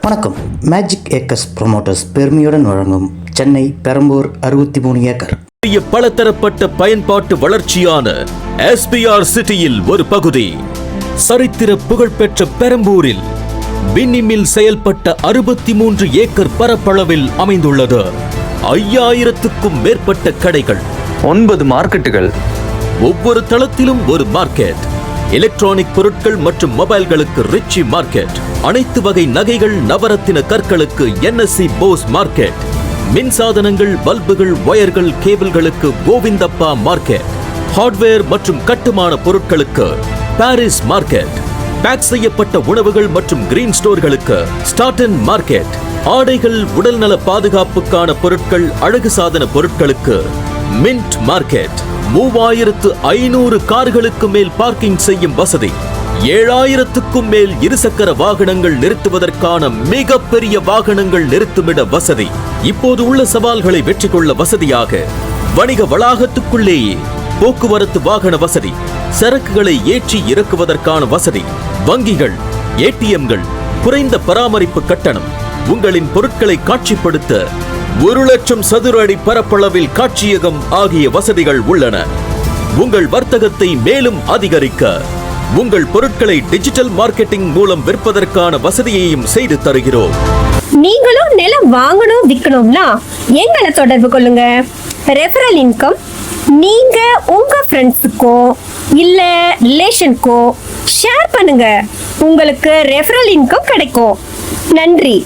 வணக்கம். Magic acres promoters பெருமையுடன் வழங்கும் சென்னை பெரம்பூர் 63 ஏக்கர் பலதரப்பட்ட பயன்பாட்டு வளர்ச்சியான SPR சிட்டியில் ஒரு பகுதி. சரித்திர புகழ்பெற்ற பெரம்பூரில் வின்னிமில் செயல்பட்ட 63 ஏக்கர் பரப்பளவில் அமைந்துள்ளது. 5000க்கும் மேற்பட்ட கடைகள், 9 மார்க்கெட்டுகள், ஒவ்வொரு தளத்திலும் ஒரு மார்க்கெட். எலக்ட்ரானிக் பொருட்கள் மற்றும் மொபைல்களுக்கு ரிச்சி மார்க்கெட். அனைத்து வகை நகைகள், நவரத்தின கற்களுக்கு NSC போஸ் மார்க்கெட். மின்சாதனங்கள், பல்புகள், வயர்கள், கேபிள்களுக்கு கோவிந்தப்பா மார்க்கெட். ஹார்ட்வேர் மற்றும் கட்டுமான பொருட்களுக்கு பாரிஸ் மார்க்கெட். பேக் செய்யப்பட்ட உணவுகள் மற்றும் கிரீன் ஸ்டோர்களுக்கு ஸ்டார்டன் மார்க்கெட். ஆடைகள், உடல்நல பாதுகாப்புக்கான பொருட்கள், அழகு சாதன பொருட்களுக்கு மின்ட் மார்க்கெட். 3500 கார்களுக்கு மேல் பார்க்கிங் செய்யும் வசதி. 7000க்கும் மேல் இருசக்கர வாகனங்கள் நிறுத்துவதற்கான மிகப்பெரிய வாகனங்கள் நிறுத்துமிட வசதி. இப்போது உள்ள சவால்களை வெற்றி கொள்ள வசதியாக வணிக வளாகத்துக்குள்ளேயே போக்குவரத்து வாகன வசதி, சரக்குகளை ஏற்றி இறக்குவதற்கான வசதி, வங்கிகள், ATMகள், குறைந்த பராமரிப்பு கட்டணம். உங்களின் பொருட்களை காட்சிப்படுத்த 1,00,000 சதுர அடி பரப்பளவில் காட்சியகம் ஆகிய வசதிகள் உள்ளன. உங்கள் வர்த்தகத்தை மேலும் அதிகரிக்க உங்கள் பொருட்களை டிஜிட்டல் மார்க்கெட்டிங் மூலம் விற்பதற்கான வசதியையும் செய்து தருகிறோம். நீங்களும் நிலம் வாங்கணும் விற்கணும்னா எங்களை தொடர்பு கொள்ளுங்க. ரெஃபரல் இன்கம் நீங்க உங்க ஃப்ரெண்ட்ஸுக்கோ இல்ல ரிலேஷனுக்கோ ஷேர் பண்ணுங்க. உங்களுக்கு ரெஃபரல் இன்கம் கிடைக்கும். நன்றி.